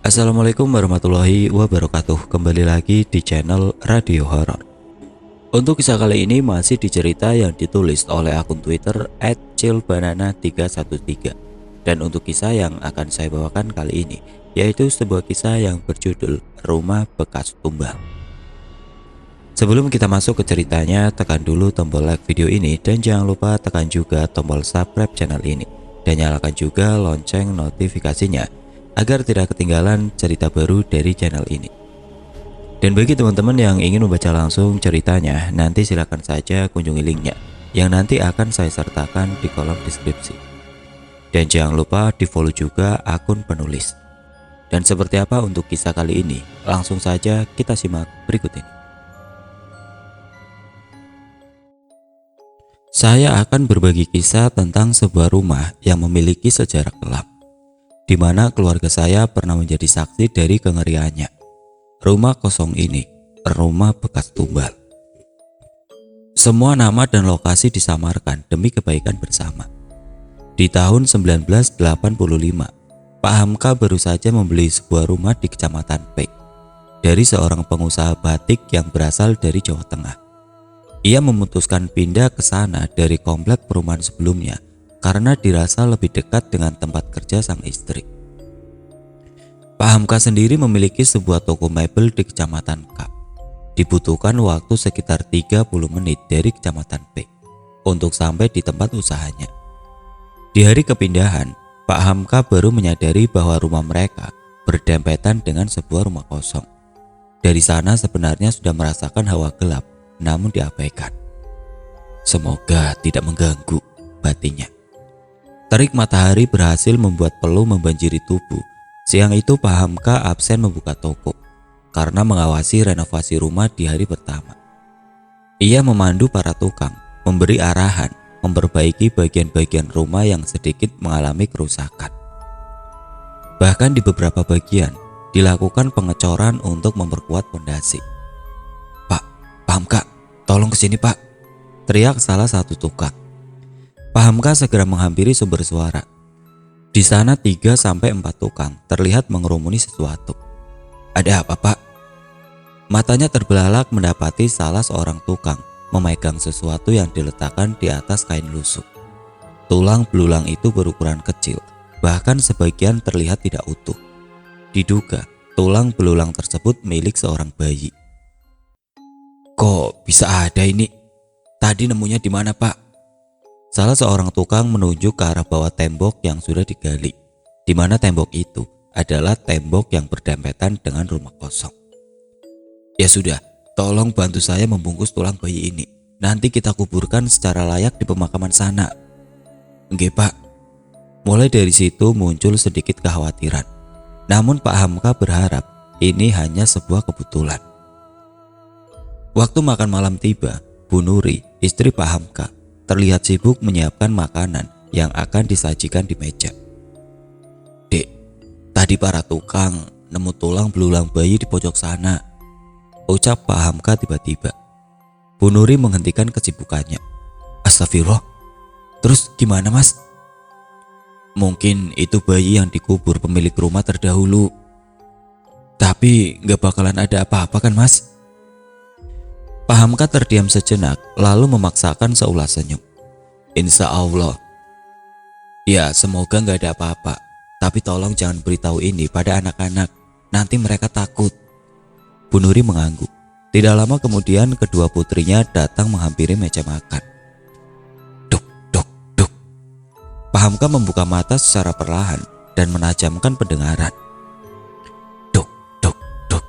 Assalamualaikum warahmatullahi wabarakatuh. Kembali lagi di channel Radio Horor. Untuk kisah kali ini masih di cerita yang ditulis oleh akun Twitter @chillbanana313. Dan untuk kisah yang akan saya bawakan kali ini yaitu sebuah kisah yang berjudul Rumah Bekas Tumbal. Sebelum kita masuk ke ceritanya, tekan dulu tombol like video ini dan jangan lupa tekan juga tombol subscribe channel ini dan nyalakan juga lonceng notifikasinya agar tidak ketinggalan cerita baru dari channel ini. Dan bagi teman-teman yang ingin membaca langsung ceritanya, nanti silakan saja kunjungi linknya yang nanti akan saya sertakan di kolom deskripsi. Dan jangan lupa di follow juga akun penulis. Dan seperti apa untuk kisah kali ini? Langsung saja kita simak berikut ini. Saya akan berbagi kisah tentang sebuah rumah yang memiliki sejarah kelam, di mana keluarga saya pernah menjadi saksi dari kengeriannya. Rumah kosong ini, rumah bekas tumbal. Semua nama dan lokasi disamarkan demi kebaikan bersama. Di tahun 1985, Pak Hamka baru saja membeli sebuah rumah di Kecamatan Pek dari seorang pengusaha batik yang berasal dari Jawa Tengah. Ia memutuskan pindah ke sana dari komplek perumahan sebelumnya karena dirasa lebih dekat dengan tempat kerja sang istri. Pak Hamka sendiri memiliki sebuah toko mebel di Kecamatan K. Dibutuhkan waktu sekitar 30 menit dari Kecamatan P untuk sampai di tempat usahanya. Di hari kepindahan, Pak Hamka baru menyadari bahwa rumah mereka berdempetan dengan sebuah rumah kosong. Dari sana sebenarnya sudah merasakan hawa gelap, namun diabaikan. Semoga tidak mengganggu, batinnya. Terik matahari berhasil membuat peluh membanjiri tubuh. Siang itu Pak Hamka absen membuka toko karena mengawasi renovasi rumah di hari pertama. Ia memandu para tukang, memberi arahan, memperbaiki bagian-bagian rumah yang sedikit mengalami kerusakan. Bahkan di beberapa bagian dilakukan pengecoran untuk memperkuat pondasi. Pak Hamka, tolong kesini Pak, teriak salah satu tukang. Pak Hamka segera menghampiri sumber suara. Di sana 3-4 tukang terlihat mengerumuni sesuatu. Ada apa Pak? Matanya terbelalak mendapati salah seorang tukang memegang sesuatu yang diletakkan di atas kain lusuh. Tulang belulang itu berukuran kecil, bahkan sebagian terlihat tidak utuh. Diduga tulang belulang tersebut milik seorang bayi. Kok bisa ada ini? Tadi nemunya di mana Pak? Salah seorang tukang menunjuk ke arah bawah tembok yang sudah digali, di mana tembok itu adalah tembok yang berdempetan dengan rumah kosong. Ya sudah, tolong bantu saya membungkus tulang bayi ini. Nanti kita kuburkan secara layak di pemakaman sana. Nggih Pak. Mulai dari situ muncul sedikit kekhawatiran. Namun Pak Hamka berharap ini hanya sebuah kebetulan. Waktu makan malam tiba, Bu Nuri, istri Pak Hamka, terlihat sibuk menyiapkan makanan yang akan disajikan di meja. Dek, tadi para tukang nemu tulang belulang bayi di pojok sana, ucap Pak Hamka tiba-tiba. Bu Nuri menghentikan kesibukannya. Astagfirullah, terus gimana Mas? Mungkin itu bayi yang dikubur pemilik rumah terdahulu. Tapi gak bakalan ada apa-apa kan Mas? Pak Hamka terdiam sejenak lalu memaksakan seulas senyum. Insya Allah. Ya semoga gak ada apa-apa. Tapi tolong jangan beritahu ini pada anak-anak. Nanti mereka takut. Bu Nuri mengangguk. Tidak lama kemudian kedua putrinya datang menghampiri meja makan. Duk, duk, duk. Pak Hamka membuka mata secara perlahan dan menajamkan pendengaran. Duk, duk, duk.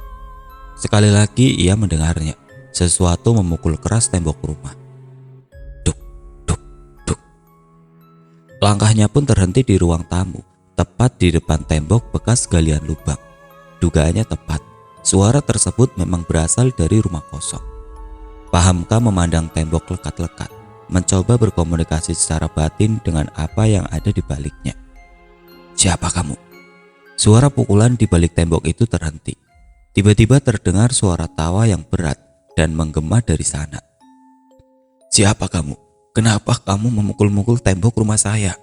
Sekali lagi ia mendengarnya. Sesuatu memukul keras tembok rumah. Duk, duk, duk. Langkahnya pun terhenti di ruang tamu, tepat di depan tembok bekas galian lubang. Dugaannya tepat, suara tersebut memang berasal dari rumah kosong. Pak Hamka memandang tembok lekat-lekat, mencoba berkomunikasi secara batin dengan apa yang ada di baliknya. Siapa kamu? Suara pukulan di balik tembok itu terhenti. Tiba-tiba terdengar suara tawa yang berat dan menggema dari sana. Siapa kamu? Kenapa kamu memukul-mukul tembok rumah saya?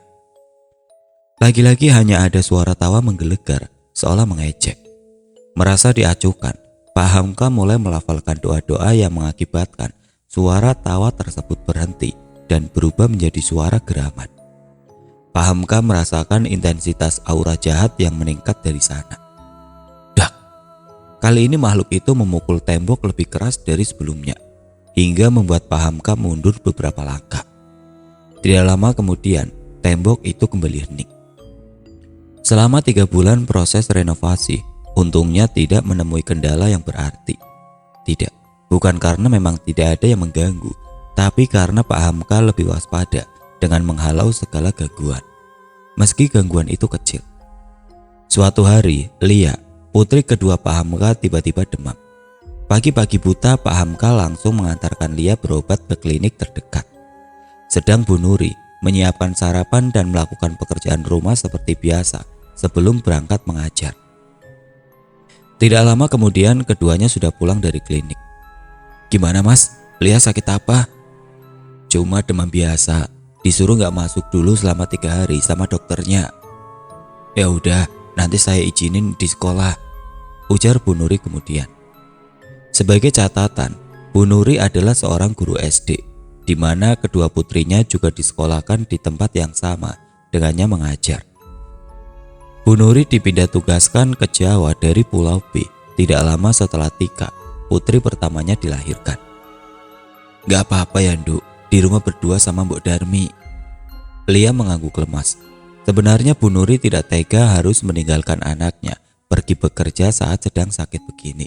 Lagi-lagi hanya ada suara tawa menggelegar, seolah mengejek. Merasa diacuhkan, Pak Hamka mulai melafalkan doa-doa yang mengakibatkan suara tawa tersebut berhenti dan berubah menjadi suara geraman. Pak Hamka merasakan intensitas aura jahat yang meningkat dari sana. Dak! Kali ini makhluk itu memukul tembok lebih keras dari sebelumnya, hingga membuat Pak Hamka mundur beberapa langkah. Tidak lama kemudian, tembok itu kembali hening. Selama 3 bulan proses renovasi, untungnya tidak menemui kendala yang berarti. Tidak, bukan karena memang tidak ada yang mengganggu, tapi karena Pak Hamka lebih waspada dengan menghalau segala gangguan. Meski gangguan itu kecil. Suatu hari, Lia, putri kedua Pak Hamka, tiba-tiba demam. Pagi-pagi buta, Pak Hamka langsung mengantarkan Lia berobat ke klinik terdekat. Sedang Bu Nuri menyiapkan sarapan dan melakukan pekerjaan rumah seperti biasa sebelum berangkat mengajar. Tidak lama kemudian keduanya sudah pulang dari klinik. Gimana mas? Lia sakit apa? Cuma demam biasa. Disuruh gak masuk dulu selama 3 hari sama dokternya. Ya udah, nanti saya izinin di sekolah, ujar Bu Nuri kemudian. Sebagai catatan, Bu Nuri adalah seorang guru SD, di mana kedua putrinya juga disekolahkan di tempat yang sama dengannya mengajar. Bu Nuri dipindah tugaskan ke Jawa dari Pulau B tidak lama setelah Tika, putri pertamanya, dilahirkan. Gak apa-apa ya Nduk, di rumah berdua sama Mbok Darmi. Lia mengangguk lemas. Sebenarnya Bu Nuri tidak tega harus meninggalkan anaknya pergi bekerja saat sedang sakit begini.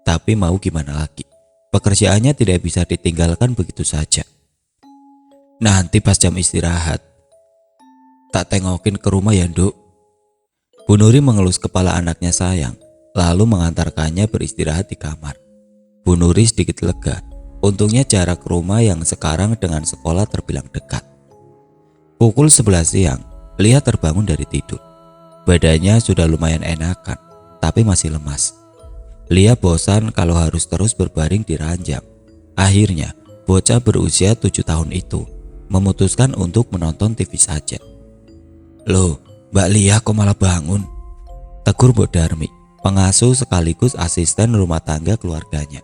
Tapi mau gimana lagi, pekerjaannya tidak bisa ditinggalkan begitu saja. Nanti pas jam istirahat, tak tengokin ke rumah ya Nduk. Bu Nuri mengelus kepala anaknya sayang, lalu mengantarkannya beristirahat di kamar. Bu Nuri sedikit lega, untungnya jarak rumah yang sekarang dengan sekolah terbilang dekat. Pukul 11 siang, Lia terbangun dari tidur. Badannya sudah lumayan enakan, tapi masih lemas. Lia bosan kalau harus terus berbaring di ranjang. Akhirnya, bocah berusia 7 tahun itu memutuskan untuk menonton TV saja. Loh, Mbak Lia kok malah bangun? Tegur Mbok Darmi, pengasuh sekaligus asisten rumah tangga keluarganya.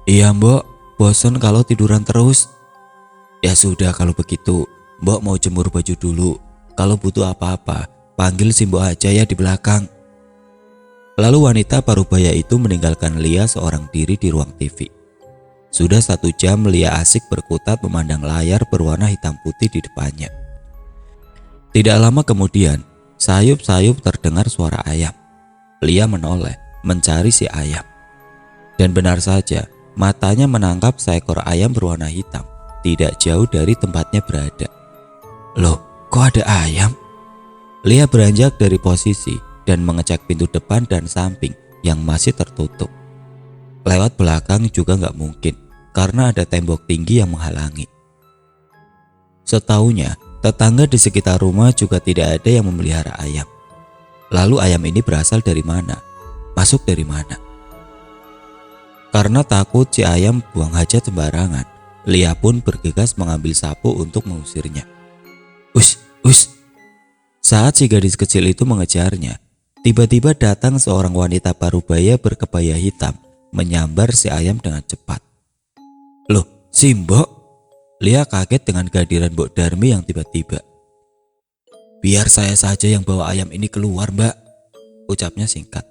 Iya Mbok, bosan kalau tiduran terus. Ya sudah kalau begitu, Mbok mau jemur baju dulu. Kalau butuh apa-apa, panggil si Mbok aja ya di belakang. Lalu wanita parubaya itu meninggalkan Lia seorang diri di ruang TV. Sudah 1 jam Lia asik berkutat memandang layar berwarna hitam putih di depannya. Tidak lama kemudian, sayup-sayup terdengar suara ayam. Lia menoleh mencari si ayam. Dan benar saja, matanya menangkap seekor ayam berwarna hitam tidak jauh dari tempatnya berada. Loh, kok ada ayam? Lia beranjak dari posisi dan mengecek pintu depan dan samping yang masih tertutup. Lewat belakang juga nggak mungkin karena ada tembok tinggi yang menghalangi. Setaunya, tetangga di sekitar rumah juga tidak ada yang memelihara ayam. Lalu ayam ini berasal dari mana? Masuk dari mana? Karena takut si ayam buang hajat sembarangan, Lia pun bergegas mengambil sapu untuk mengusirnya. Us. Saat si gadis kecil itu mengejarnya, tiba-tiba datang seorang wanita parubaya berkebaya hitam menyambar si ayam dengan cepat. Loh, si Mbok? Lia kaget dengan kehadiran Mbok Darmi yang tiba-tiba. Biar saya saja yang bawa ayam ini keluar Mbak, ucapnya singkat.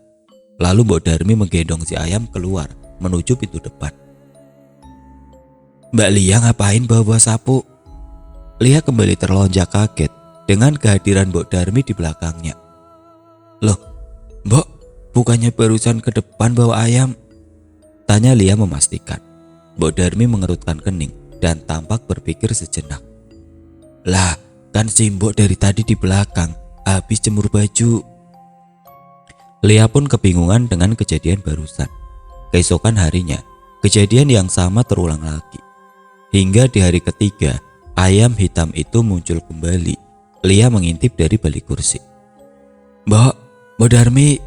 Lalu Mbok Darmi menggendong si ayam keluar menuju pintu depan. Mbak Lia ngapain bawa sapu? Lia kembali terlonjak kaget dengan kehadiran Mbok Darmi di belakangnya. Loh, Mbok, bukannya barusan ke depan bawa ayam? Tanya Lia memastikan. Mbok Darmi mengerutkan kening dan tampak berpikir sejenak. Lah, kan si Mbok dari tadi di belakang habis jemur baju. Lia pun kebingungan dengan kejadian barusan. Keesokan harinya, kejadian yang sama terulang lagi. Hingga di hari ketiga, ayam hitam itu muncul kembali. Lia mengintip dari balik kursi. Mbok Darmi,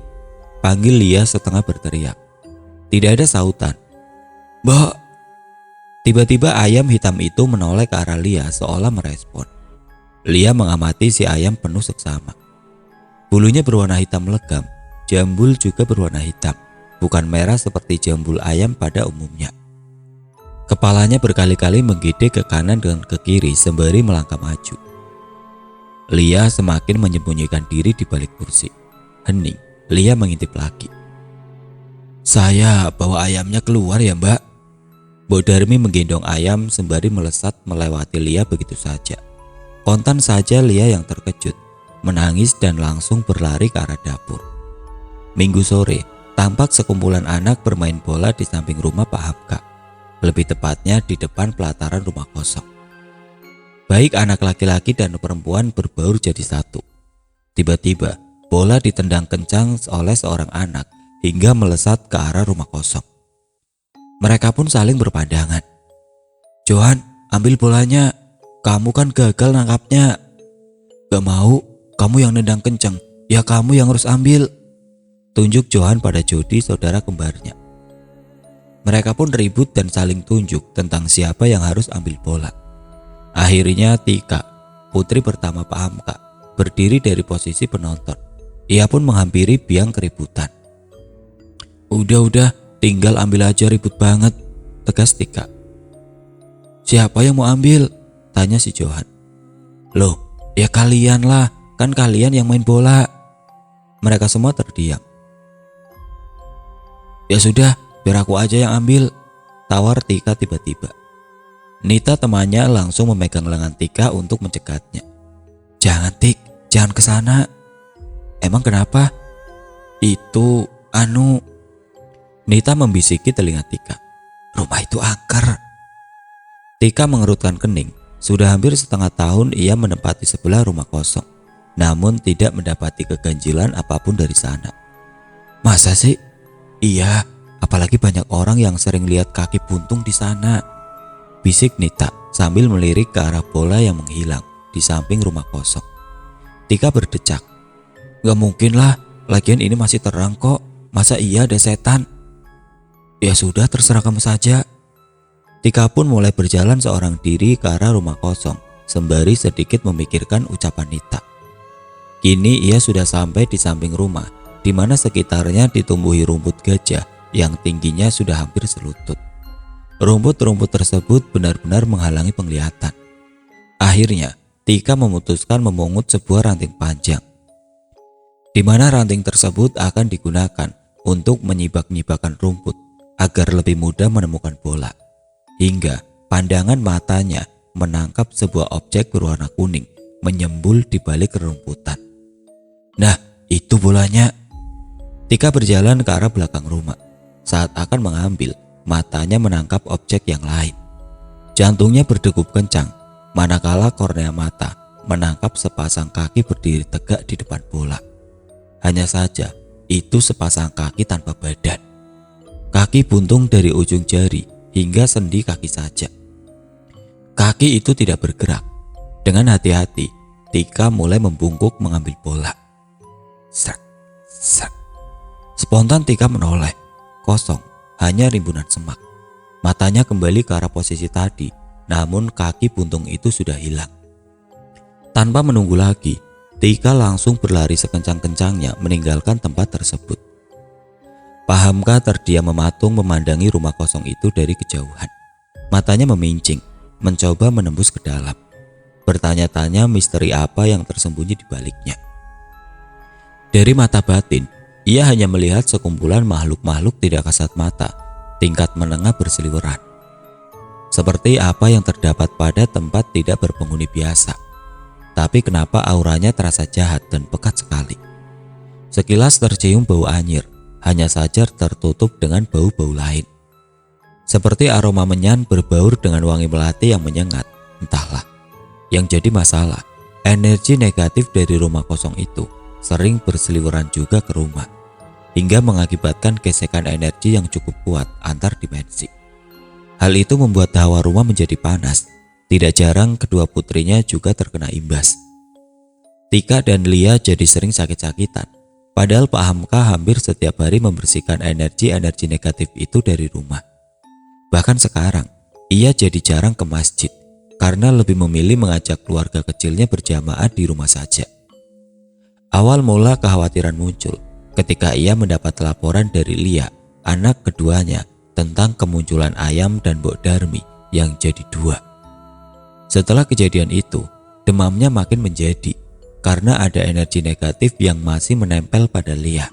panggil Lia setengah berteriak. Tidak ada sautan. Mbok. Tiba-tiba ayam hitam itu menoleh ke arah Lia seolah merespon. Lia mengamati si ayam penuh seksama. Bulunya berwarna hitam legam, Jambul juga berwarna hitam, bukan merah seperti jambul ayam pada umumnya. Kepalanya berkali-kali menggede ke kanan dan ke kiri sembari melangkah maju. Lia semakin menyembunyikan diri di balik kursi. Hening, Lia mengintip lagi. "Saya bawa ayamnya keluar ya, Mbak." Bu Darmi menggendong ayam sembari melesat melewati Lia begitu saja. Kontan saja Lia yang terkejut, menangis dan langsung berlari ke arah dapur. Minggu sore, tampak sekumpulan anak bermain bola di samping rumah Pak Hamka. Lebih tepatnya di depan pelataran rumah kosong. Baik anak laki-laki dan perempuan berbaur jadi satu. Tiba-tiba, bola ditendang kencang oleh seorang anak hingga melesat ke arah rumah kosong. Mereka pun saling berpandangan. "Johan, ambil bolanya. Kamu kan gagal nangkapnya." "Gak mau, kamu yang nendang kencang. Ya kamu yang harus ambil." Tunjuk Johan pada Jody, saudara kembarnya. Mereka pun ribut dan saling tunjuk tentang siapa yang harus ambil bola. Akhirnya Tika, putri pertama Pak Hamka, berdiri dari posisi penonton. Ia pun menghampiri biang keributan. Udah, tinggal ambil aja, ribut banget," tegas Tika. "Siapa yang mau ambil?" tanya si Johan. "Loh, ya kalian lah, kan kalian yang main bola." Mereka semua terdiam. "Ya sudah, biar aku aja yang ambil," tawar Tika tiba-tiba. Nita temannya langsung memegang lengan Tika untuk mencegahnya. "Jangan Tik, jangan ke sana." "Emang kenapa?" "Itu, Nita membisiki telinga Tika. "Rumah itu angker." Tika mengerutkan kening. Sudah hampir setengah tahun ia menempati sebelah rumah kosong, namun tidak mendapati keganjilan apapun dari sana. "Masa sih?" "Iya, apalagi banyak orang yang sering lihat kaki buntung di sana," bisik Nita sambil melirik ke arah bola yang menghilang di samping rumah kosong. Tika berdecak. "Gak mungkin lah, lagian ini masih terang kok. Masa iya ada setan?" "Ya sudah, terserah kamu saja." Tika pun mulai berjalan seorang diri ke arah rumah kosong sembari sedikit memikirkan ucapan Nita. Kini ia sudah sampai di samping rumah, di mana sekitarnya ditumbuhi rumput gajah yang tingginya sudah hampir selutut. Rumput-rumput tersebut benar-benar menghalangi penglihatan. Akhirnya, Tika memutuskan memungut sebuah ranting panjang, di mana ranting tersebut akan digunakan untuk menyibak-nyibakan rumput agar lebih mudah menemukan bola. Hingga pandangan matanya menangkap sebuah objek berwarna kuning menyembul di balik rerumputan. "Nah, itu bolanya." Tika berjalan ke arah belakang rumah. Saat akan mengambil, matanya menangkap objek yang lain. Jantungnya berdegup kencang, manakala kornea mata menangkap sepasang kaki berdiri tegak di depan bola. Hanya saja, itu sepasang kaki tanpa badan. Kaki buntung dari ujung jari hingga sendi kaki saja. Kaki itu tidak bergerak. Dengan hati-hati, Tika mulai membungkuk mengambil bola. Srak, srak. Spontan Tika menoleh. Kosong, hanya rimbunan semak. Matanya kembali ke arah posisi tadi, namun kaki buntung itu sudah hilang. Tanpa menunggu lagi, Tika langsung berlari sekencang-kencangnya meninggalkan tempat tersebut. Pak Hamka terdiam mematung memandangi rumah kosong itu dari kejauhan. Matanya memincing, mencoba menembus ke dalam. Bertanya-tanya misteri apa yang tersembunyi di baliknya. Dari mata batin, ia hanya melihat sekumpulan makhluk-makhluk tidak kasat mata, tingkat menengah berseliweran. Seperti apa yang terdapat pada tempat tidak berpenghuni biasa. Tapi kenapa auranya terasa jahat dan pekat sekali? Sekilas tercium bau anyir, hanya saja tertutup dengan bau-bau lain. Seperti aroma menyan berbaur dengan wangi melati yang menyengat, entahlah. Yang jadi masalah, energi negatif dari rumah kosong itu sering berseliweran juga ke rumah, hingga mengakibatkan gesekan energi yang cukup kuat antar dimensi. Hal itu membuat hawa rumah menjadi panas. Tidak jarang kedua putrinya juga terkena imbas. Tika dan Lia jadi sering sakit-sakitan. Padahal Pak Hamka hampir setiap hari membersihkan energi-energi negatif itu dari rumah. Bahkan sekarang, ia jadi jarang ke masjid karena lebih memilih mengajak keluarga kecilnya berjamaah di rumah saja. Awal mula kekhawatiran muncul ketika ia mendapat laporan dari Lia, anak keduanya, tentang kemunculan Ayam dan Mbok Darmi yang jadi dua. Setelah kejadian itu, demamnya makin menjadi karena ada energi negatif yang masih menempel pada Lia.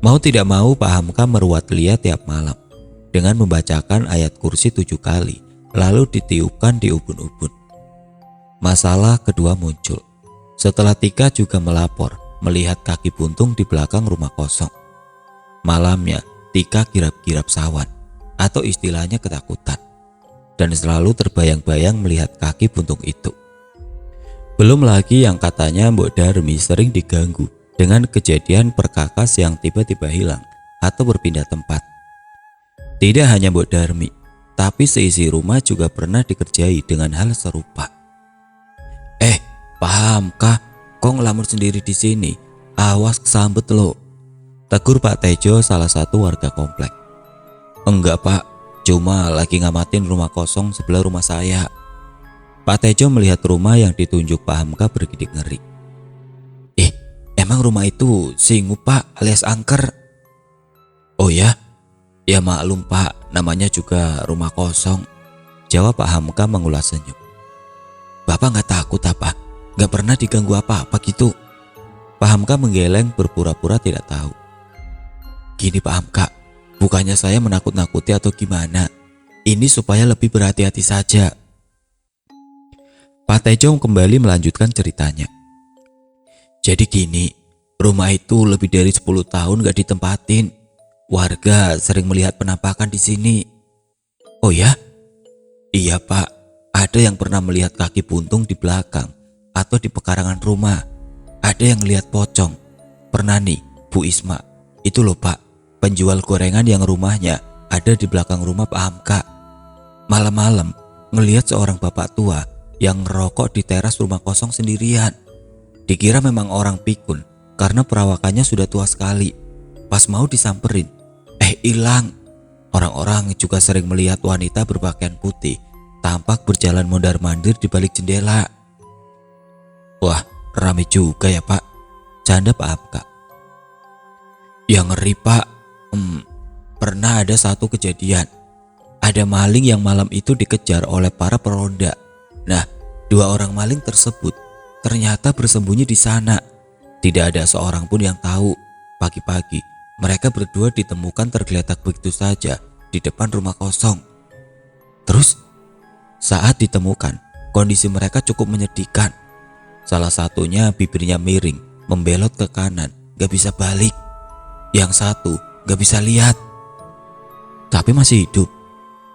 Mau tidak mau Pak Hamka meruat Lia tiap malam dengan membacakan ayat kursi 7 kali, lalu ditiupkan di ubun-ubun. Masalah kedua muncul setelah Tika juga melapor melihat kaki buntung di belakang rumah kosong. Malamnya Tika kirap-kirap sawan atau istilahnya ketakutan, dan selalu terbayang-bayang melihat kaki buntung itu. Belum lagi yang katanya Mbok Darmi sering diganggu dengan kejadian perkakas yang tiba-tiba hilang atau berpindah tempat. Tidak hanya Mbok Darmi, tapi seisi rumah juga pernah dikerjai dengan hal serupa. Paham kah? Kok ngelamur sendiri di sini? Awas kesambet lo, tegur Pak Tejo, salah satu warga komplek. Enggak Pak, cuma lagi ngamatin rumah kosong sebelah rumah saya. Pak Tejo melihat rumah yang ditunjuk Pak Hamka bergidik ngeri. Emang rumah itu singu Pak, alias angker? Oh ya? Ya maklum Pak, namanya juga rumah kosong, jawab Pak Hamka mengulas senyum. Bapak gak takut apa? Gak pernah diganggu apa-apa gitu? Pak Hamka menggeleng berpura-pura tidak tahu. Gini Pak Hamka, bukannya saya menakut-nakuti atau gimana. Ini supaya lebih berhati-hati saja. Pak Tejo kembali melanjutkan ceritanya. Jadi gini, rumah itu lebih dari 10 tahun gak ditempatin. Warga sering melihat penampakan di sini. Oh ya? Iya Pak, ada yang pernah melihat kaki buntung di belakang atau di pekarangan rumah. Ada yang lihat pocong. Pernah nih Bu Isma, itu loh Pak, penjual gorengan yang rumahnya ada di belakang rumah Pak Hamka. Malam-malam ngelihat seorang bapak tua yang ngerokok di teras rumah kosong sendirian. Dikira memang orang pikun karena perawakannya sudah tua sekali. Pas mau disamperin, hilang. Orang-orang juga sering melihat wanita berpakaian putih tampak berjalan mondar-mandir di balik jendela. Wah, rame juga ya Pak, canda Pak Hamka. Yang ngeri Pak, pernah ada satu kejadian. Ada maling yang malam itu dikejar oleh para peronda. Nah, 2 orang maling tersebut ternyata bersembunyi di sana. Tidak ada seorang pun yang tahu. Pagi-pagi, mereka berdua ditemukan tergeletak begitu saja di depan rumah kosong. Terus, saat ditemukan, kondisi mereka cukup menyedihkan. Salah satunya bibirnya miring, membelot ke kanan, gak bisa balik. Yang satu gak bisa lihat, tapi masih hidup.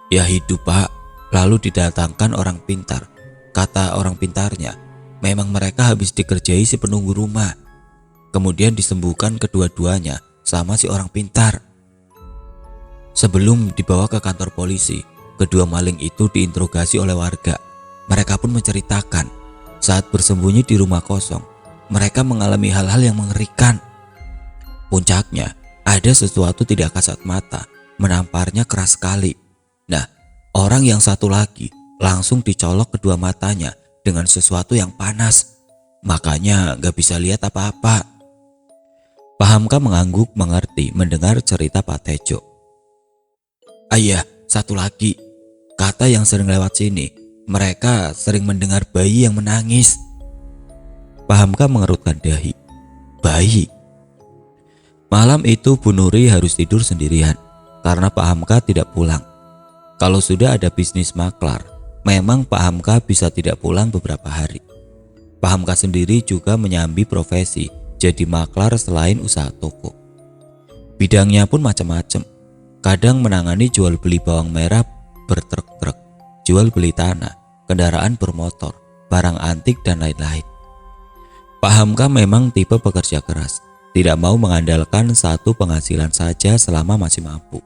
Ya hidup Pak, lalu didatangkan orang pintar. Kata orang pintarnya, memang mereka habis dikerjai si penunggu rumah. Kemudian disembuhkan kedua-duanya sama si orang pintar. Sebelum dibawa ke kantor polisi, kedua maling itu diinterogasi oleh warga. Mereka pun menceritakan saat bersembunyi di rumah kosong, mereka mengalami hal-hal yang mengerikan. Puncaknya, ada sesuatu tidak kasat mata menamparnya keras sekali. Nah, orang yang satu lagi langsung dicolok kedua matanya dengan sesuatu yang panas. Makanya gak bisa lihat apa-apa. Pak Hamka mengangguk mengerti mendengar cerita Pak Tejo. Ayah, satu lagi, kata yang sering lewat sini, mereka sering mendengar bayi yang menangis. Pak Hamka mengerutkan dahi. Bayi? Malam itu Bu Nuri harus tidur sendirian karena Pak Hamka tidak pulang. Kalau sudah ada bisnis maklar, memang Pak Hamka bisa tidak pulang beberapa hari. Pak Hamka sendiri juga menyambi profesi jadi maklar selain usaha toko. Bidangnya pun macam-macam. Kadang menangani jual beli bawang merah bertruk-truk, jual beli tanah, kendaraan bermotor, barang antik dan lain-lain. Pak Hamka memang tipe pekerja keras, tidak mau mengandalkan satu penghasilan saja selama masih mampu.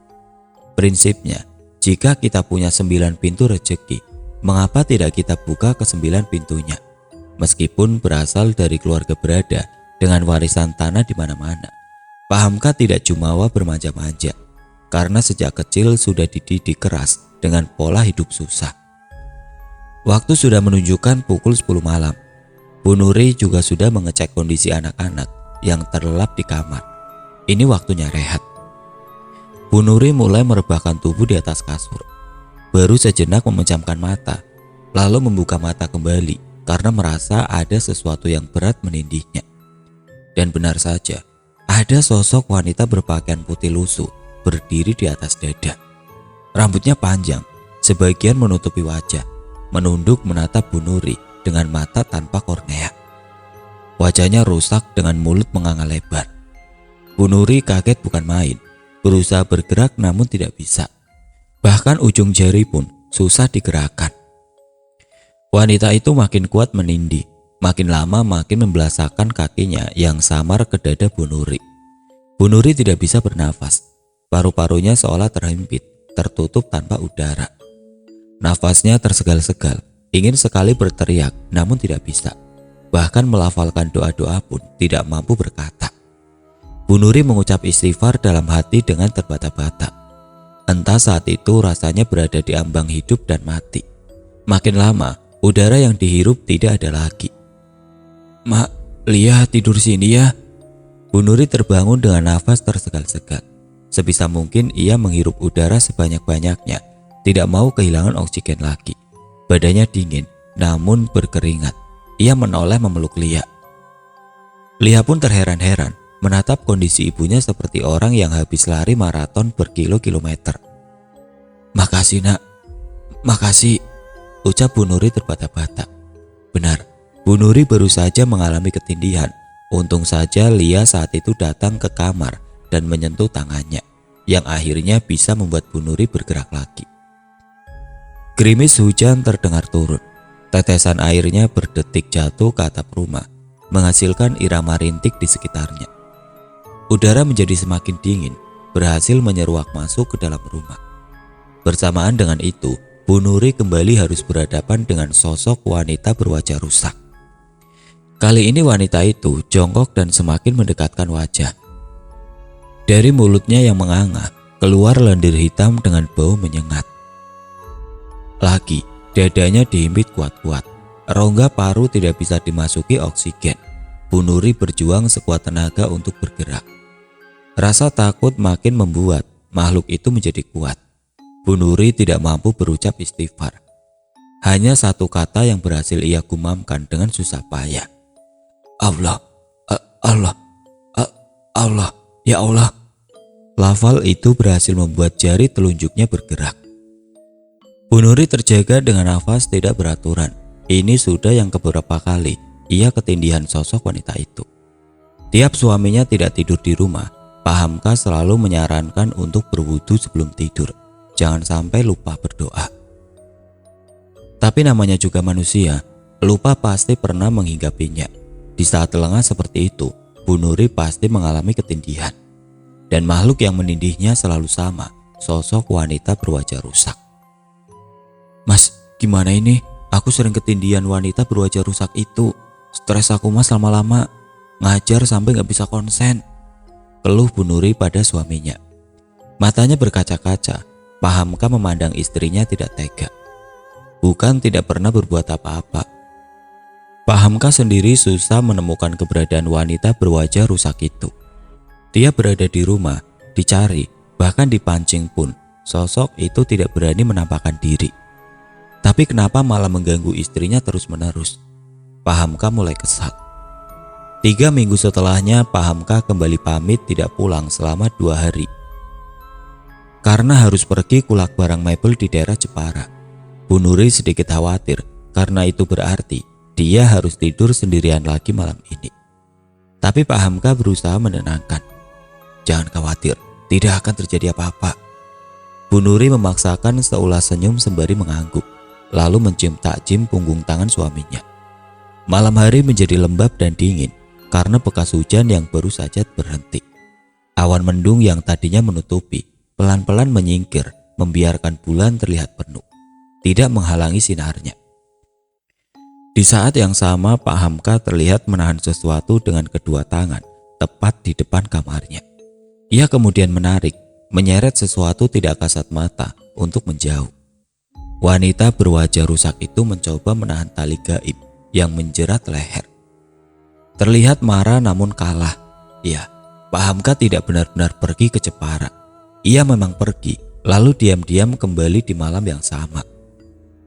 Prinsipnya, jika kita punya 9 pintu rezeki, mengapa tidak kita buka ke 9 pintunya? Meskipun berasal dari keluarga berada dengan warisan tanah di mana-mana, Pak Hamka tidak jumawa bermanja-manja, karena sejak kecil sudah dididik keras dengan pola hidup susah. Waktu sudah menunjukkan pukul 10 malam. Bu Nuri juga sudah mengecek kondisi anak-anak yang terlelap di kamar. Ini waktunya rehat. Bu Nuri mulai merebahkan tubuh di atas kasur. Baru sejenak memejamkan mata, lalu membuka mata kembali karena merasa ada sesuatu yang berat menindihnya. Dan benar saja, ada sosok wanita berpakaian putih lusuh berdiri di atas dada. Rambutnya panjang, sebagian menutupi wajah, menunduk menatap Bu Nuri dengan mata tanpa kornea. Wajahnya rusak dengan mulut menganga lebar. Bu Nuri kaget bukan main, berusaha bergerak namun tidak bisa. Bahkan ujung jari pun susah digerakkan. Wanita itu makin kuat menindih, makin lama makin membelasakan kakinya yang samar ke dada Bu Nuri. Bu Nuri tidak bisa bernafas, paru-parunya seolah terhimpit, tertutup tanpa udara. Nafasnya tersegal-segal, ingin sekali berteriak namun tidak bisa. Bahkan melafalkan doa-doa pun tidak mampu berkata. Bu Nuri mengucap istighfar dalam hati dengan terbata-bata. Entah saat itu rasanya berada di ambang hidup dan mati. Makin lama, udara yang dihirup tidak ada lagi. "Mak, Lia tidur sini ya." Bu Nuri terbangun dengan nafas tersegal-segal. Sebisa mungkin ia menghirup udara sebanyak-banyaknya, tidak mau kehilangan oksigen lagi. Badannya dingin, namun berkeringat. Ia menoleh memeluk Lia. Lia pun terheran-heran menatap kondisi ibunya seperti orang yang habis lari maraton berkilo-kilometer. "Makasih nak, makasih," ucap Bu Nuri terbata-bata. Benar, Bu Nuri baru saja mengalami ketindihan. Untung saja Lia saat itu datang ke kamar dan menyentuh tangannya, yang akhirnya bisa membuat Bu Nuri bergerak lagi. Gerimis hujan terdengar turun. Tetesan airnya berdetik jatuh ke atap rumah, menghasilkan irama rintik di sekitarnya. Udara menjadi semakin dingin, berhasil menyeruak masuk ke dalam rumah. Bersamaan dengan itu, Bu Nuri kembali harus berhadapan dengan sosok wanita berwajah rusak. Kali ini wanita itu jongkok dan semakin mendekatkan wajah. Dari mulutnya yang menganga, keluar lendir hitam dengan bau menyengat. Lagi, dadanya dihimpit kuat-kuat. Rongga paru tidak bisa dimasuki oksigen. Bu Nuri berjuang sekuat tenaga untuk bergerak. Rasa takut makin membuat makhluk itu menjadi kuat. Bu Nuri tidak mampu berucap istighfar. Hanya satu kata yang berhasil ia gumamkan dengan susah payah. Allah, Allah, Allah, ya Allah. Lafal itu berhasil membuat jari telunjuknya bergerak. Bu Nuri terjaga dengan nafas tidak beraturan. Ini sudah yang keberapa kali ia ketindihan sosok wanita itu. Tiap suaminya tidak tidur di rumah, Pak Hamka selalu menyarankan untuk berwudu sebelum tidur. Jangan sampai lupa berdoa. Tapi namanya juga manusia, lupa pasti pernah menghinggapinya. Di saat lengah seperti itu, Bu Nuri pasti mengalami ketindihan. Dan makhluk yang menindihnya selalu sama, sosok wanita berwajah rusak. "Mas, gimana ini? Aku sering ketindihan wanita berwajah rusak itu. Stres aku mas lama-lama. Ngajar sampai gak bisa konsen," keluh Bu Nuri pada suaminya. Matanya berkaca-kaca. Pak Hamka memandang istrinya tidak tega. Bukan tidak pernah berbuat apa-apa. Pak Hamka sendiri susah menemukan keberadaan wanita berwajah rusak itu. Dia berada di rumah, dicari, bahkan dipancing pun sosok itu tidak berani menampakkan diri. Tapi kenapa malah mengganggu istrinya terus-menerus? Pak Hamka mulai kesal. 3 minggu setelahnya Pak Hamka kembali pamit tidak pulang selama 2 hari. Karena harus pergi kulak barang mebel di daerah Jepara. Bu Nuri sedikit khawatir karena itu berarti dia harus tidur sendirian lagi malam ini. Tapi Pak Hamka berusaha menenangkan. "Jangan khawatir, tidak akan terjadi apa-apa." Bu Nuri memaksakan seulas senyum sembari mengangguk, lalu mencium takjim punggung tangan suaminya. Malam hari menjadi lembab dan dingin karena bekas hujan yang baru saja berhenti. Awan mendung yang tadinya menutupi pelan-pelan menyingkir, membiarkan bulan terlihat penuh, tidak menghalangi sinarnya. Di saat yang sama Pak Hamka terlihat menahan sesuatu dengan kedua tangan tepat di depan kamarnya. Ia kemudian menarik, menyeret sesuatu tidak kasat mata untuk menjauh. Wanita berwajah rusak itu mencoba menahan tali gaib yang menjerat leher. Terlihat marah namun kalah Ya, Pak Hamka tidak benar-benar pergi ke Jepara. Ia memang pergi, lalu diam-diam kembali di malam yang sama.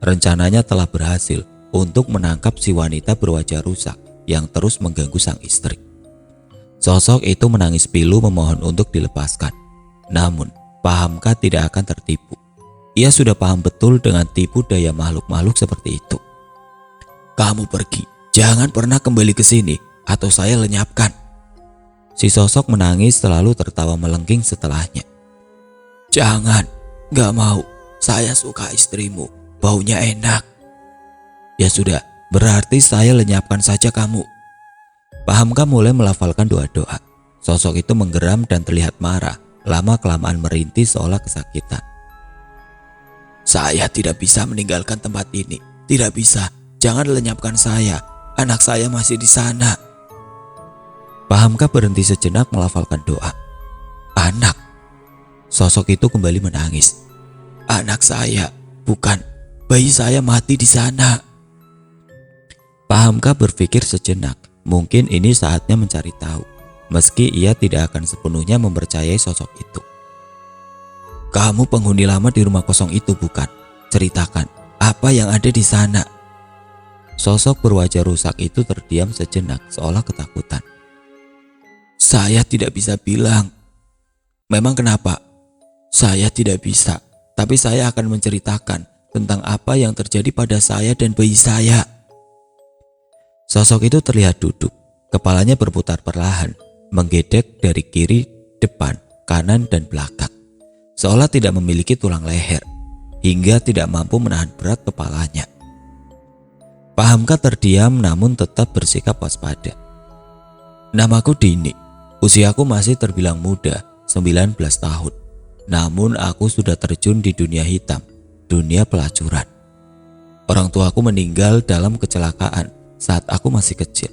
Rencananya telah berhasil untuk menangkap si wanita berwajah rusak yang terus mengganggu sang istri. Sosok itu menangis pilu memohon untuk dilepaskan. Namun, Pak Hamka tidak akan tertipu. Ia sudah paham betul dengan tipu daya makhluk-makhluk seperti itu. "Kamu pergi, jangan pernah kembali ke sini atau saya lenyapkan." Si sosok menangis selalu tertawa melengking setelahnya. "Jangan, gak mau, saya suka istrimu, baunya enak." "Ya sudah, berarti saya lenyapkan saja kamu." Pak Hamka mulai melafalkan doa-doa. Sosok itu menggeram dan terlihat marah, lama-kelamaan merintih seolah kesakitan. "Saya tidak bisa meninggalkan tempat ini, tidak bisa, jangan lenyapkan saya, anak saya masih di sana." Pak Hamka berhenti sejenak melafalkan doa. "Anak?" Sosok itu kembali menangis. "Anak saya, bukan, bayi saya mati di sana." Pak Hamka berpikir sejenak, mungkin ini saatnya mencari tahu, meski ia tidak akan sepenuhnya mempercayai sosok itu. "Kamu penghuni lama di rumah kosong itu bukan? Ceritakan, apa yang ada di sana?" Sosok berwajah rusak itu terdiam sejenak seolah ketakutan. "Saya tidak bisa bilang." "Memang kenapa?" "Saya tidak bisa, tapi saya akan menceritakan tentang apa yang terjadi pada saya dan bayi saya." Sosok itu terlihat duduk, kepalanya berputar perlahan, menggedek dari kiri, depan, kanan, dan belakang, seolah tidak memiliki tulang leher, hingga tidak mampu menahan berat kepalanya. Pak Hamka terdiam namun tetap bersikap waspada. "Namaku Dini, usiaku masih terbilang muda, 19 tahun. Namun aku sudah terjun di dunia hitam, dunia pelacuran. Orang tuaku meninggal dalam kecelakaan saat aku masih kecil.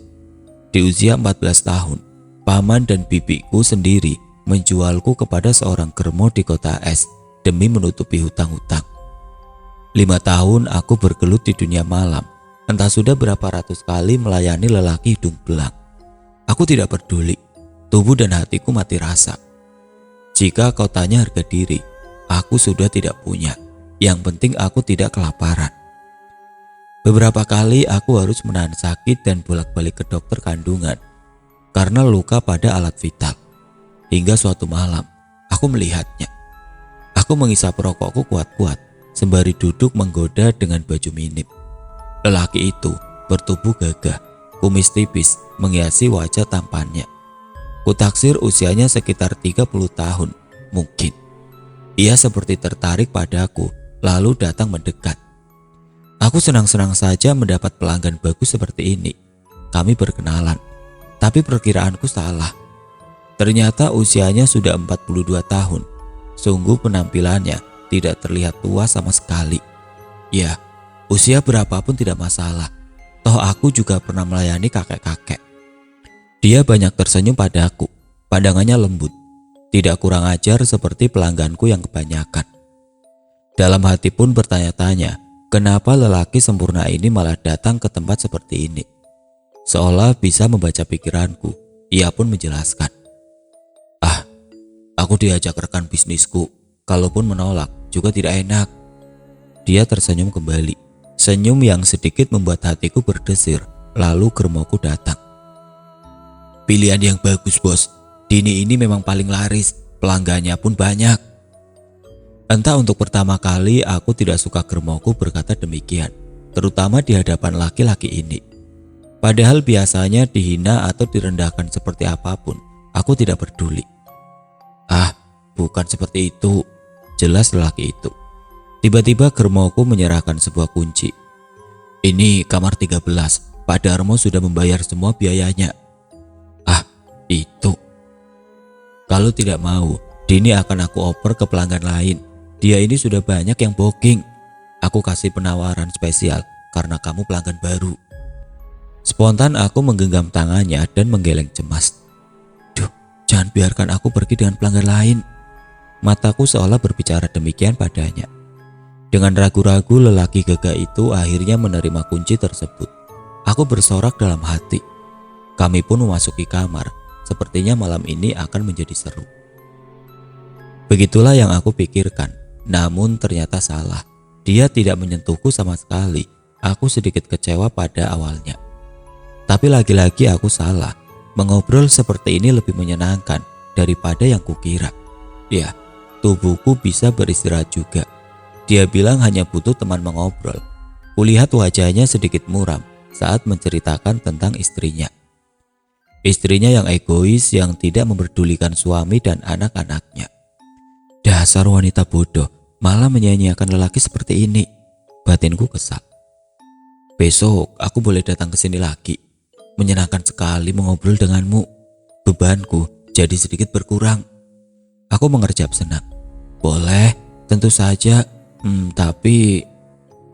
Di usia 14 tahun, paman dan bibiku sendiri menjualku kepada seorang germo di kota es demi menutupi hutang-hutang. 5 tahun aku bergelut di dunia malam, entah sudah berapa ratus kali melayani lelaki hidung belang. Aku tidak peduli, tubuh dan hatiku mati rasa. Jika kau tanya harga diri, aku sudah tidak punya. Yang penting aku tidak kelaparan. Beberapa kali aku harus menahan sakit dan bolak-balik ke dokter kandungan karena luka pada alat vital. Hingga suatu malam, aku melihatnya. Aku menghisap rokokku kuat-kuat sembari duduk menggoda dengan baju minim. Lelaki itu bertubuh gagah, kumis tipis menghiasi wajah tampannya. Kutaksir usianya sekitar 30 tahun, mungkin. Ia seperti tertarik padaku, lalu datang mendekat. Aku senang-senang saja mendapat pelanggan bagus seperti ini. Kami berkenalan, tapi perkiraanku salah. Ternyata usianya sudah 42 tahun. Sungguh penampilannya tidak terlihat tua sama sekali. Ya, usia berapapun tidak masalah. Toh aku juga pernah melayani kakek-kakek. Dia banyak tersenyum padaku, pandangannya lembut. Tidak kurang ajar seperti pelangganku yang kebanyakan. Dalam hati pun bertanya-tanya, kenapa lelaki sempurna ini malah datang ke tempat seperti ini? Seolah bisa membaca pikiranku, ia pun menjelaskan. Aku diajak rekan bisnisku, kalaupun menolak juga tidak enak. Dia tersenyum kembali, senyum yang sedikit membuat hatiku berdesir, lalu germoku datang. Pilihan yang bagus bos, Dini ini memang paling laris, pelanggannya pun banyak. Entah untuk pertama kali aku tidak suka germoku berkata demikian, terutama di hadapan laki-laki ini. Padahal biasanya dihina atau direndahkan seperti apapun, aku tidak peduli. Bukan seperti itu, jelas lelaki itu. Tiba-tiba germoku menyerahkan sebuah kunci. Ini kamar 13, Pak Darmo sudah membayar semua biayanya. Itu. Kalau tidak mau, Dini akan aku oper ke pelanggan lain. Dia ini sudah banyak yang booking. Aku kasih penawaran spesial karena kamu pelanggan baru. Spontan aku menggenggam tangannya dan menggeleng cemas. Duh, jangan biarkan aku pergi dengan pelanggan lain. Mataku seolah berbicara demikian padanya. Dengan ragu-ragu lelaki gagah itu akhirnya menerima kunci tersebut. Aku bersorak dalam hati. Kami pun memasuki kamar. Sepertinya malam ini akan menjadi seru. Begitulah yang aku pikirkan. Namun ternyata salah. Dia tidak menyentuhku sama sekali. Aku sedikit kecewa pada awalnya. Tapi lagi-lagi aku salah. Mengobrol seperti ini lebih menyenangkan daripada yang kukira. Ya, tubuhku bisa beristirahat juga. Dia bilang hanya butuh teman mengobrol. Kulihat wajahnya sedikit muram saat menceritakan tentang istrinya. Istrinya yang egois, yang tidak memperdulikan suami dan anak-anaknya. Dasar wanita bodoh, malah menyanyiakan lelaki seperti ini. Batinku kesal. Besok aku boleh datang ke sini lagi. Menyenangkan sekali mengobrol denganmu. Bebanku jadi sedikit berkurang. Aku mengerjap senang. Boleh, tentu saja. Tapi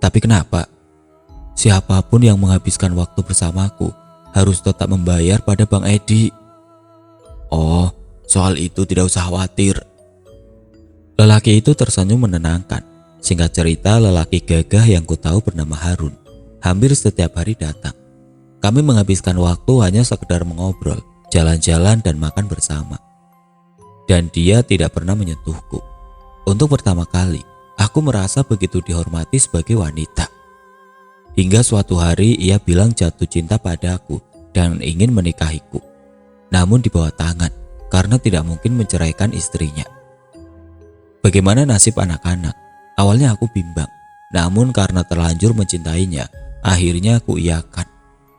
kenapa? Siapapun yang menghabiskan waktu bersamaku harus tetap membayar pada Bang Edi. Oh, soal itu tidak usah khawatir. Lelaki itu tersenyum menenangkan. Singkat cerita, lelaki gagah yang ku tahu bernama Harun hampir setiap hari datang. Kami menghabiskan waktu hanya sekedar mengobrol, jalan-jalan dan makan bersama. Dan dia tidak pernah menyentuhku. Untuk pertama kali, aku merasa begitu dihormati sebagai wanita. Hingga suatu hari ia bilang jatuh cinta padaku dan ingin menikahiku. Namun di bawah tangan, karena tidak mungkin menceraikan istrinya. Bagaimana nasib anak-anak? Awalnya aku bimbang, namun karena terlanjur mencintainya, akhirnya aku iyakan.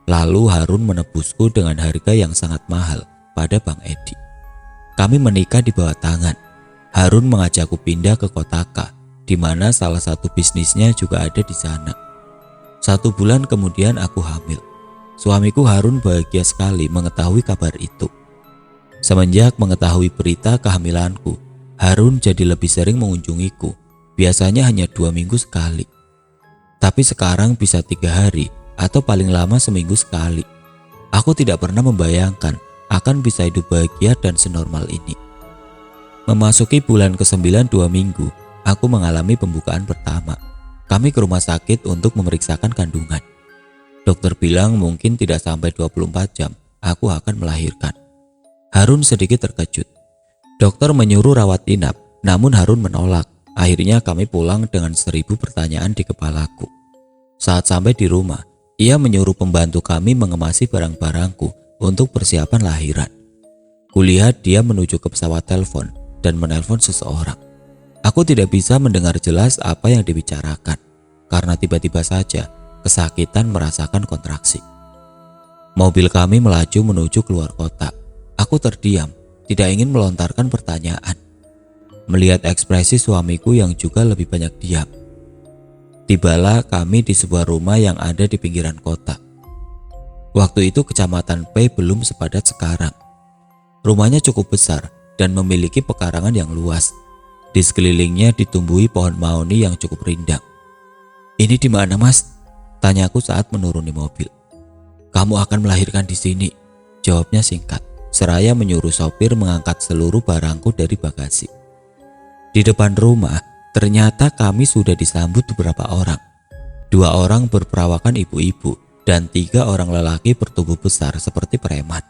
Lalu Harun menebusku dengan harga yang sangat mahal pada Bang Edi. Kami menikah di bawah tangan. Harun mengajakku pindah ke Kotaka, di mana salah satu bisnisnya juga ada di sana. 1 bulan kemudian aku hamil. Suamiku Harun bahagia sekali mengetahui kabar itu. Semenjak mengetahui berita kehamilanku, Harun jadi lebih sering mengunjungiku. Biasanya hanya 2 minggu sekali. Tapi sekarang bisa 3 hari atau paling lama seminggu sekali. Aku tidak pernah membayangkan akan bisa hidup bahagia dan senormal ini. Memasuki bulan ke-9 2 minggu, aku mengalami pembukaan pertama. Kami ke rumah sakit untuk memeriksakan kandungan. Dokter bilang mungkin tidak sampai 24 jam aku akan melahirkan. Harun sedikit terkejut. Dokter menyuruh rawat inap, namun Harun menolak. Akhirnya kami pulang dengan 1000 pertanyaan di kepalaku. Saat sampai di rumah, ia menyuruh pembantu kami mengemasi barang-barangku untuk persiapan lahiran. Kulihat dia menuju ke pesawat telepon dan menelpon seseorang. Aku tidak bisa mendengar jelas apa yang dibicarakan, karena tiba-tiba saja kesakitan merasakan kontraksi. Mobil kami melaju menuju keluar kota. Aku terdiam, tidak ingin melontarkan pertanyaan. Melihat ekspresi suamiku yang juga lebih banyak diam. Tibalah kami di sebuah rumah yang ada di pinggiran kota. Waktu itu kecamatan P belum sepadat sekarang. Rumahnya cukup besar dan memiliki pekarangan yang luas. Di sekelilingnya ditumbuhi pohon mahoni yang cukup rindang. Ini di mana, Mas? Tanyaku saat menuruni mobil. Kamu akan melahirkan di sini, jawabnya singkat. Seraya menyuruh sopir mengangkat seluruh barangku dari bagasi. Di depan rumah, ternyata kami sudah disambut beberapa orang. 2 orang berperawakan ibu-ibu dan 3 orang lelaki bertubuh besar seperti preman.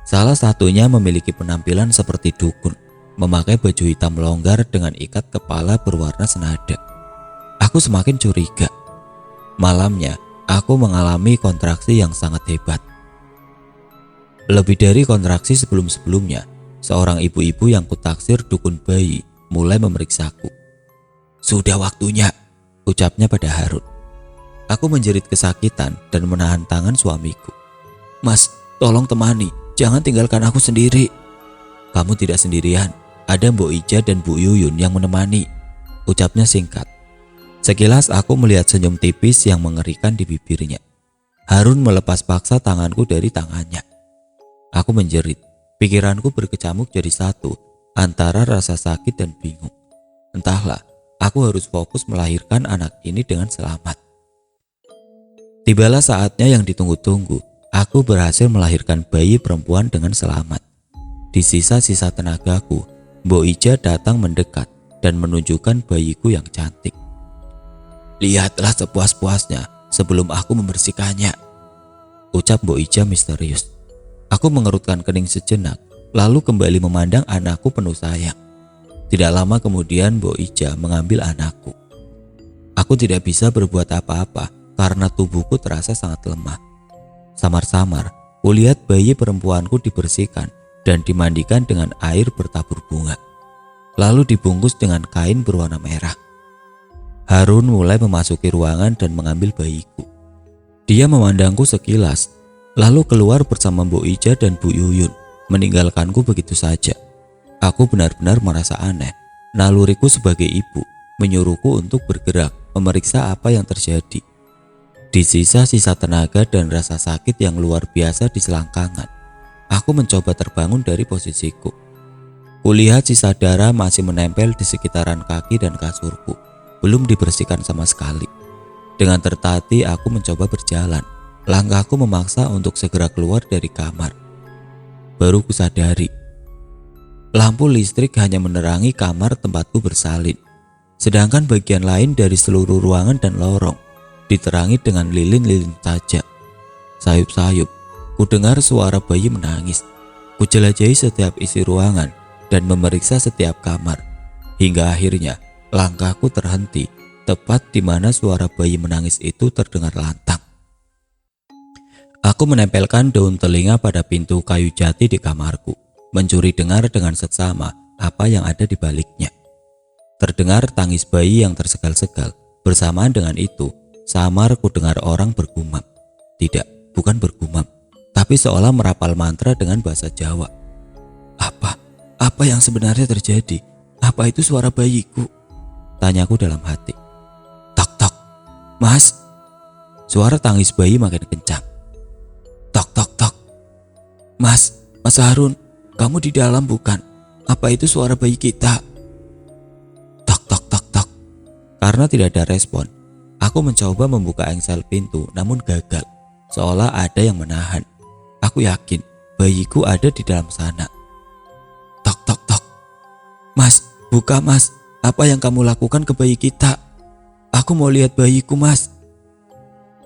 Salah satunya memiliki penampilan seperti dukun, memakai baju hitam longgar dengan ikat kepala berwarna senada. Aku semakin curiga. Malamnya, aku mengalami kontraksi yang sangat hebat. Lebih dari kontraksi sebelum-sebelumnya, seorang ibu-ibu yang kutaksir dukun bayi mulai memeriksaku. Sudah waktunya, ucapnya pada Harun. Aku menjerit kesakitan dan menahan tangan suamiku. Mas, tolong temani, jangan tinggalkan aku sendiri. Kamu tidak sendirian, ada Mbok Ija dan Bu Yuyun yang menemani, ucapnya singkat. Sekilas aku melihat senyum tipis yang mengerikan di bibirnya. Harun melepas paksa tanganku dari tangannya. Aku menjerit, pikiranku berkecamuk jadi satu antara rasa sakit dan bingung. Entahlah, aku harus fokus melahirkan anak ini dengan selamat. Tibalah saatnya yang ditunggu-tunggu. Aku berhasil melahirkan bayi perempuan dengan selamat. Di sisa-sisa tenagaku, Mbok Ija datang mendekat dan menunjukkan bayiku yang cantik. Lihatlah sepuas-puasnya sebelum aku membersihkannya, ucap Mbok Ija misterius. Aku mengerutkan kening sejenak, lalu kembali memandang anakku penuh sayang. Tidak lama kemudian Mbok Ija mengambil anakku. Aku tidak bisa berbuat apa-apa karena tubuhku terasa sangat lemah. Samar-samar, kulihat bayi perempuanku dibersihkan dan dimandikan dengan air bertabur bunga, lalu dibungkus dengan kain berwarna merah. Harun mulai memasuki ruangan dan mengambil bayiku. Dia memandangku sekilas, lalu keluar bersama Mbok Ija dan Bu Yuyun, meninggalkanku begitu saja. Aku benar-benar merasa aneh. Naluriku sebagai ibu menyuruhku untuk bergerak, memeriksa apa yang terjadi. Di sisa-sisa tenaga dan rasa sakit yang luar biasa di selangkangan, aku mencoba terbangun dari posisiku. Kulihat sisa darah masih menempel di sekitaran kaki dan kasurku, belum dibersihkan sama sekali. Dengan tertatih aku mencoba berjalan. Langkahku memaksa untuk segera keluar dari kamar. Baru kusadari, lampu listrik hanya menerangi kamar tempatku bersalin, sedangkan bagian lain dari seluruh ruangan dan lorong diterangi dengan lilin-lilin saja. Sayup-sayup, ku dengar suara bayi menangis. Ku jelajahi setiap isi ruangan dan memeriksa setiap kamar, hingga akhirnya langkahku terhenti tepat di mana suara bayi menangis itu terdengar lantang. Aku menempelkan daun telinga pada pintu kayu jati di kamarku, mencuri dengar dengan seksama apa yang ada di baliknya. Terdengar tangis bayi yang tersegal-segal. Bersamaan dengan itu, samar ku dengar orang bergumam. Tidak, bukan bergumam, tapi seolah merapal mantra dengan bahasa Jawa. Apa yang sebenarnya terjadi? Apa itu suara bayiku? Tanyaku dalam hati. Tok tok, Mas. Suara tangis bayi makin kencang. Tok tok tok. Mas Harun, kamu di dalam bukan? Apa itu suara bayi kita? Tok tok tok tok. Karena tidak ada respon, aku mencoba membuka engsel pintu namun gagal. Seolah ada yang menahan. Aku yakin bayiku ada di dalam sana. Tok tok tok. Mas, buka Mas. Apa yang kamu lakukan ke bayi kita? Aku mau lihat bayiku, Mas.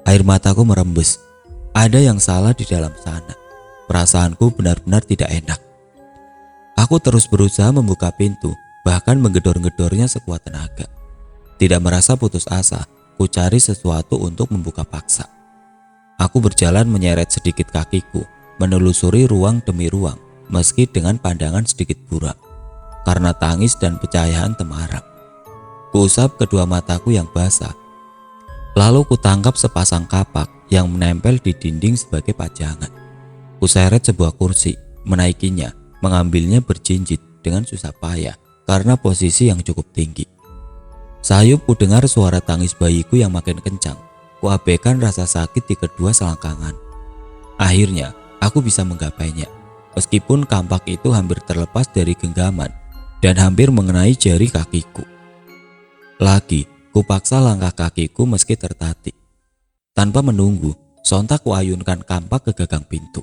Air mataku merembes. Ada yang salah di dalam sana. Perasaanku benar-benar tidak enak. Aku terus berusaha membuka pintu, bahkan menggedor-gedornya sekuat tenaga. Tidak merasa putus asa, ku cari sesuatu untuk membuka paksa. Aku berjalan menyeret sedikit kakiku, menelusuri ruang demi ruang, meski dengan pandangan sedikit buram, karena tangis dan pencahayaan temaram. Kuusap kedua mataku yang basah, lalu kutangkap sepasang kapak yang menempel di dinding sebagai pajangan. Kuseret sebuah kursi, menaikinya, mengambilnya berjinjit dengan susah payah karena posisi yang cukup tinggi. Sayup ku dengar suara tangis bayiku yang makin kencang. Kuabaikan rasa sakit di kedua selangkangan. Akhirnya aku bisa menggapainya, meskipun kampak itu hampir terlepas dari genggaman dan hampir mengenai jari kakiku. Lagi kupaksa langkah kakiku meski tertatih. Tanpa menunggu, sontak kuayunkan kampak ke gagang pintu.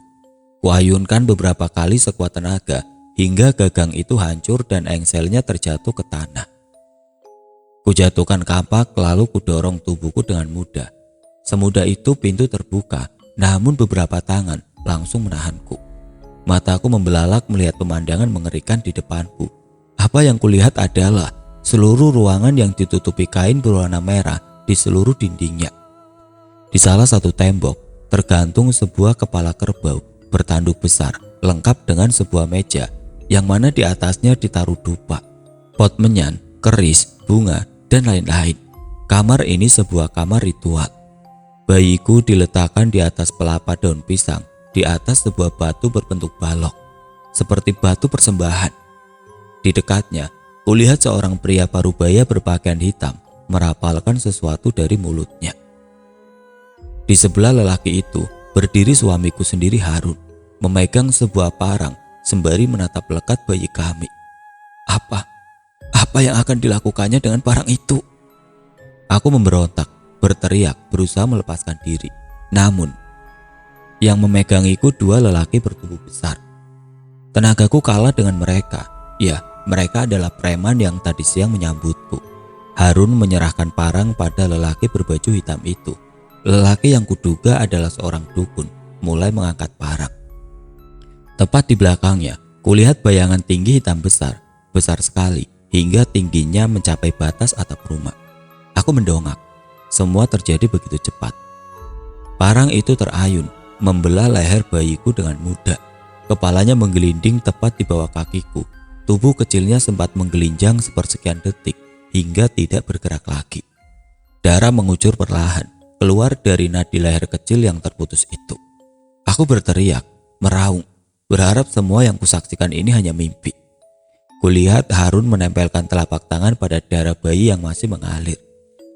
Kuayunkan beberapa kali sekuat tenaga hingga gagang itu hancur dan engselnya terjatuh ke tanah. Kujatuhkan kampak lalu kudorong tubuhku dengan mudah. Semudah itu pintu terbuka, namun beberapa tangan langsung menahanku. Mataku membelalak melihat pemandangan mengerikan di depanku. Apa yang kulihat adalah seluruh ruangan yang ditutupi kain berwarna merah di seluruh dindingnya. Di salah satu tembok tergantung sebuah kepala kerbau bertanduk besar, lengkap dengan sebuah meja yang mana di atasnya ditaruh dupa, pot menyan, keris, bunga, dan lain-lain. Kamar ini sebuah kamar ritual. Bayiku diletakkan di atas pelapa daun pisang, di atas sebuah batu berbentuk balok, seperti batu persembahan. Di dekatnya, kulihat seorang pria parubaya berpakaian hitam merapalkan sesuatu dari mulutnya. Di sebelah lelaki itu berdiri suamiku sendiri Harun, memegang sebuah parang sembari menatap lekat bayi kami. Apa yang akan dilakukannya dengan parang itu? Aku memberontak, berteriak, berusaha melepaskan diri. Namun, yang memegangiku dua lelaki bertubuh besar. Tenagaku kalah dengan mereka. Ya, mereka adalah preman yang tadi siang menyambutku. Harun menyerahkan parang pada lelaki berbaju hitam itu. Lelaki yang kuduga adalah seorang dukun mulai mengangkat parang. Tepat di belakangnya, kulihat bayangan tinggi hitam besar, besar sekali, hingga tingginya mencapai batas atap rumah. Aku mendongak. Semua terjadi begitu cepat. Parang itu terayun, membelah leher bayiku dengan mudah. Kepalanya menggelinding tepat di bawah kakiku. Tubuh kecilnya sempat menggelinjang sepersekian detik, hingga tidak bergerak lagi. Darah mengucur perlahan, keluar dari nadi leher kecil yang terputus itu. Aku berteriak, meraung, berharap semua yang kusaksikan ini hanya mimpi. Kulihat Harun menempelkan telapak tangan pada darah bayi yang masih mengalir.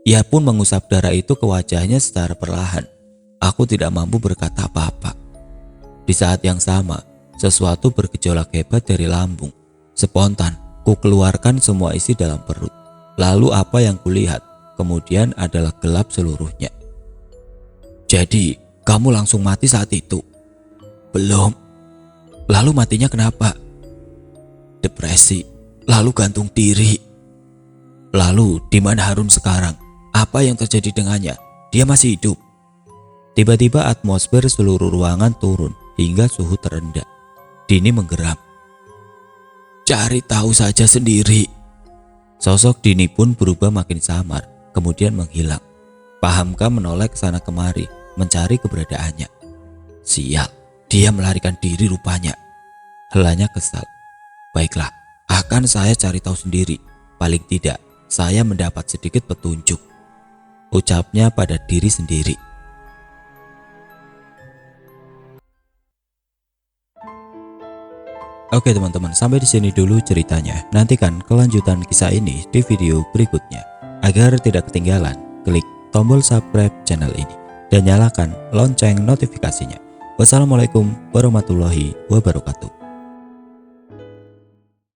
Ia pun mengusap darah itu ke wajahnya secara perlahan. Aku tidak mampu berkata apa-apa. Di saat yang sama, sesuatu bergejolak hebat dari lambung. Spontan, ku keluarkan semua isi dalam perut. Lalu apa yang kulihat kemudian adalah gelap seluruhnya. Jadi, kamu langsung mati saat itu? Belum. Lalu matinya kenapa? Depresi, lalu gantung diri. Lalu di mana Harun sekarang? Apa yang terjadi dengannya? Dia masih hidup? Tiba-tiba atmosfer seluruh ruangan turun hingga suhu terendah. Dini menggeram. Cari tahu saja sendiri. Sosok Dini pun berubah makin samar, kemudian menghilang. Pahamka menoleh ke sana kemari, mencari keberadaannya. Sial, dia melarikan diri rupanya. Helanya kesal. Baiklah, akan saya cari tahu sendiri. Paling tidak, saya mendapat sedikit petunjuk. Ucapnya pada diri sendiri. Oke teman-teman, sampai di sini dulu ceritanya. Nantikan kelanjutan kisah ini di video berikutnya. Agar tidak ketinggalan, klik tombol subscribe channel ini dan nyalakan lonceng notifikasinya. Wassalamualaikum warahmatullahi wabarakatuh.